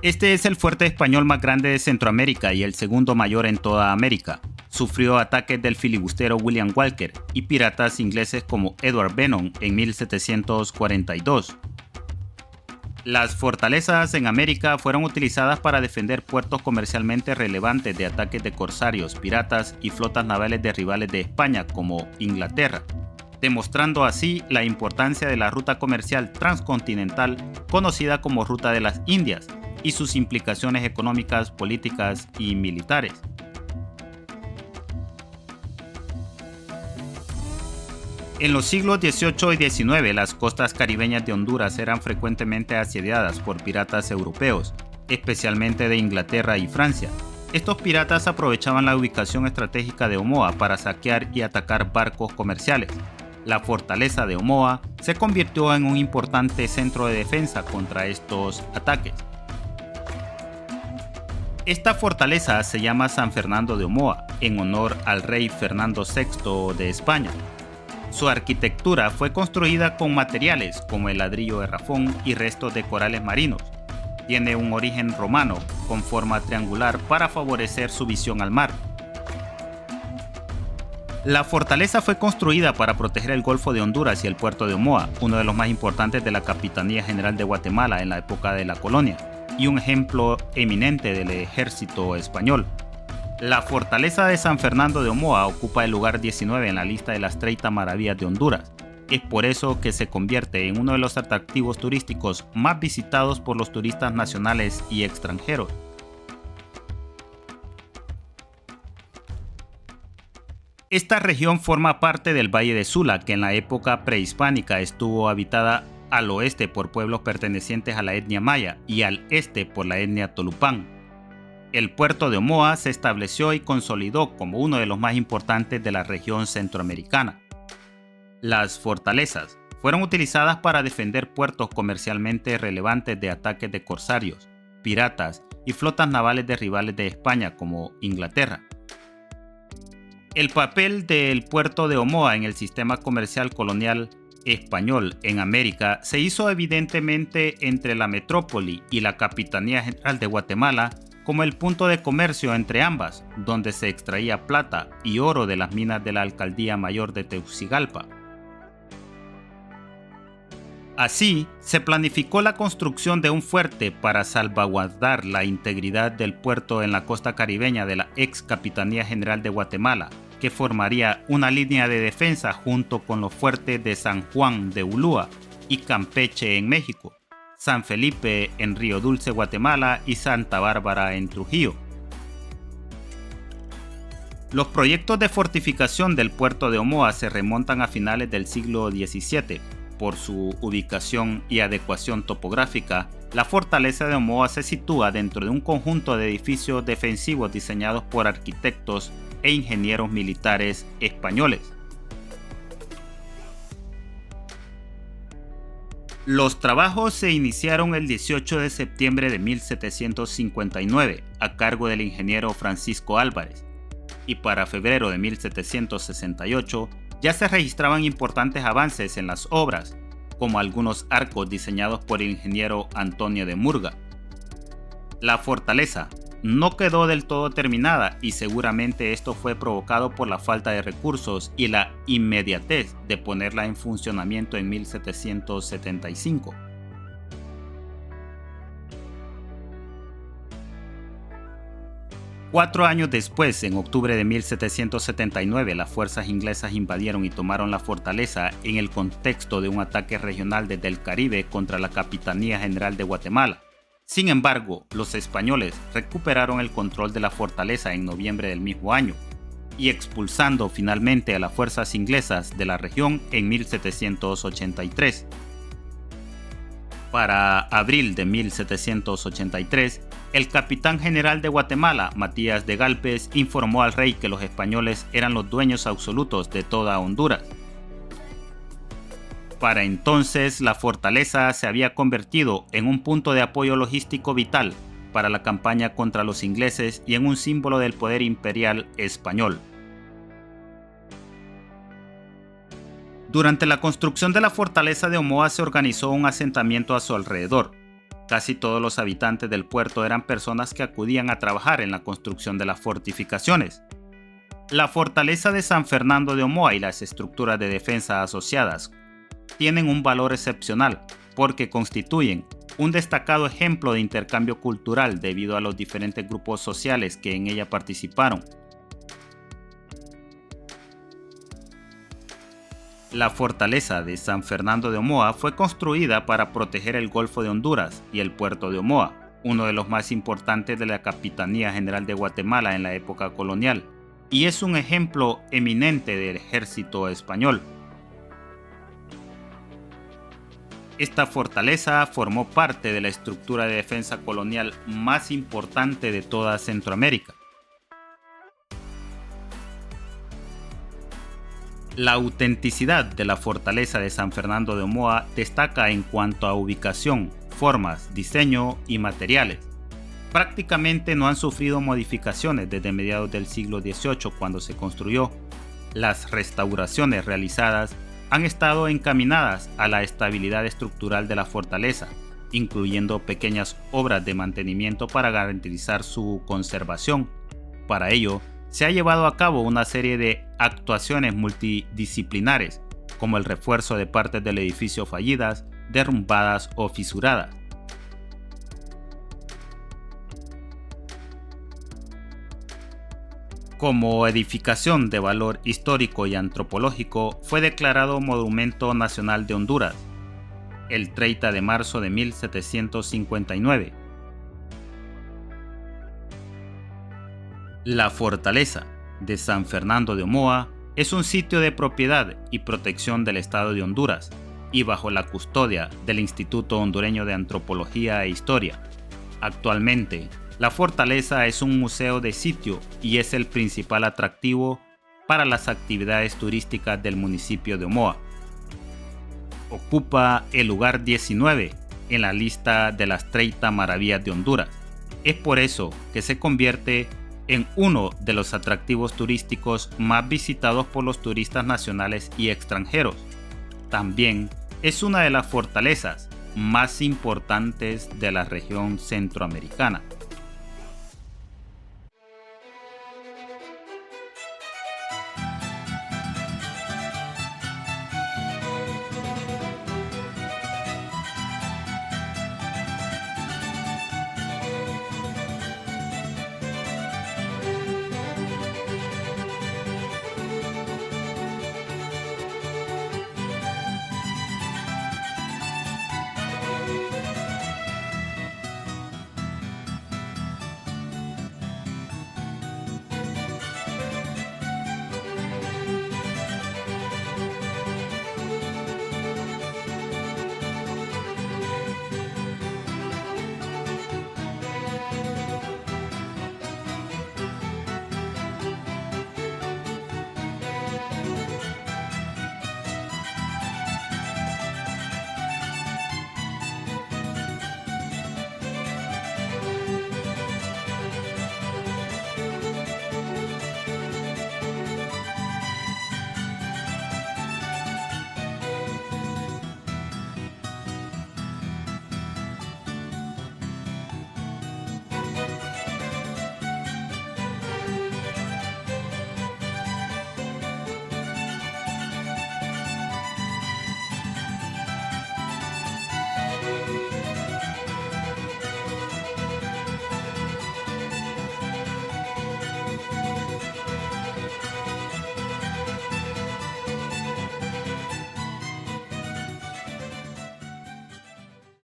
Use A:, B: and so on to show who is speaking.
A: Este es el fuerte español más grande de Centroamérica y el segundo mayor en toda América. Sufrió ataques del filibustero William Walker y piratas ingleses como Edward Bennon en 1742. Las fortalezas en América fueron utilizadas para defender puertos comercialmente relevantes de ataques de corsarios, piratas y flotas navales de rivales de España como Inglaterra, demostrando así la importancia de la ruta comercial transcontinental conocida como Ruta de las Indias y sus implicaciones económicas, políticas y militares. En los siglos XVIII y XIX, las costas caribeñas de Honduras eran frecuentemente asediadas por piratas europeos, especialmente de Inglaterra y Francia. Estos piratas aprovechaban la ubicación estratégica de Omoa para saquear y atacar barcos comerciales. La fortaleza de Omoa se convirtió en un importante centro de defensa contra estos ataques. Esta fortaleza se llama San Fernando de Omoa, en honor al rey Fernando VI de España. Su arquitectura fue construida con materiales como el ladrillo de Rafón y restos de corales marinos. Tiene un origen romano con forma triangular para favorecer su visión al mar. La fortaleza fue construida para proteger el Golfo de Honduras y el puerto de Omoa, uno de los más importantes de la Capitanía General de Guatemala en la época de la colonia, y un ejemplo eminente del ejército español. La fortaleza de San Fernando de Omoa ocupa el lugar 19 en la lista de las 30 maravillas de Honduras. Es por eso que se convierte en uno de los atractivos turísticos más visitados por los turistas nacionales y extranjeros. Esta región forma parte del Valle de Sula, que en la época prehispánica estuvo habitada al oeste por pueblos pertenecientes a la etnia maya y al este por la etnia tolupán. El puerto de Omoa se estableció y consolidó como uno de los más importantes de la región centroamericana. Las fortalezas fueron utilizadas para defender puertos comercialmente relevantes de ataques de corsarios, piratas y flotas navales de rivales de España como Inglaterra. El papel del puerto de Omoa en el sistema comercial colonial español en América se hizo evidentemente entre la metrópoli y la Capitanía General de Guatemala como el punto de comercio entre ambas, donde se extraía plata y oro de las minas de la Alcaldía Mayor de Tegucigalpa. Así, se planificó la construcción de un fuerte para salvaguardar la integridad del puerto en la costa caribeña de la ex Capitanía General de Guatemala, que formaría una línea de defensa junto con los fuertes de San Juan de Ulúa y Campeche en México, San Felipe en Río Dulce, Guatemala y Santa Bárbara en Trujillo. Los proyectos de fortificación del puerto de Omoa se remontan a finales del siglo XVII. Por su ubicación y adecuación topográfica, la fortaleza de Omoa se sitúa dentro de un conjunto de edificios defensivos diseñados por arquitectos e ingenieros militares españoles. Los trabajos se iniciaron el 18 de septiembre de 1759 a cargo del ingeniero Francisco Álvarez, y para febrero de 1768 ya se registraban importantes avances en las obras, como algunos arcos diseñados por el ingeniero Antonio de Murga. La fortaleza no quedó del todo terminada y seguramente esto fue provocado por la falta de recursos y la inmediatez de ponerla en funcionamiento en 1775. Cuatro años después, en octubre de 1779, las fuerzas inglesas invadieron y tomaron la fortaleza en el contexto de un ataque regional desde el Caribe contra la Capitanía General de Guatemala. Sin embargo, los españoles recuperaron el control de la fortaleza en noviembre del mismo año y expulsando finalmente a las fuerzas inglesas de la región en 1783. Para abril de 1783, el capitán general de Guatemala, Matías de Galvez, informó al rey que los españoles eran los dueños absolutos de toda Honduras. Para entonces, la fortaleza se había convertido en un punto de apoyo logístico vital para la campaña contra los ingleses y en un símbolo del poder imperial español. Durante la construcción de la fortaleza de Omoa se organizó un asentamiento a su alrededor. Casi todos los habitantes del puerto eran personas que acudían a trabajar en la construcción de las fortificaciones. La fortaleza de San Fernando de Omoa y las estructuras de defensa asociadas tienen un valor excepcional porque constituyen un destacado ejemplo de intercambio cultural debido a los diferentes grupos sociales que en ella participaron. La fortaleza de San Fernando de Omoa fue construida para proteger el Golfo de Honduras y el puerto de Omoa, uno de los más importantes de la Capitanía General de Guatemala en la época colonial, y es un ejemplo eminente del ejército español. Esta fortaleza formó parte de la estructura de defensa colonial más importante de toda Centroamérica. La autenticidad de la fortaleza de San Fernando de Omoa destaca en cuanto a ubicación, formas, diseño y materiales. Prácticamente no han sufrido modificaciones desde mediados del siglo XVIII cuando se construyó. Las restauraciones realizadas han estado encaminadas a la estabilidad estructural de la fortaleza, incluyendo pequeñas obras de mantenimiento para garantizar su conservación. Para ello, se ha llevado a cabo una serie de actuaciones multidisciplinares, como el refuerzo de partes del edificio fallidas, derrumbadas o fisuradas. Como edificación de valor histórico y antropológico, fue declarado Monumento Nacional de Honduras el 30 de marzo de 1759. La fortaleza de San Fernando de Omoa es un sitio de propiedad y protección del Estado de Honduras y bajo la custodia del Instituto Hondureño de Antropología e Historia. Actualmente, la fortaleza es un museo de sitio y es el principal atractivo para las actividades turísticas del municipio de Omoa. Ocupa el lugar 19 en la lista de las 30 maravillas de Honduras. Es por eso que se convierte en uno de los atractivos turísticos más visitados por los turistas nacionales y extranjeros. También es una de las fortalezas más importantes de la región centroamericana.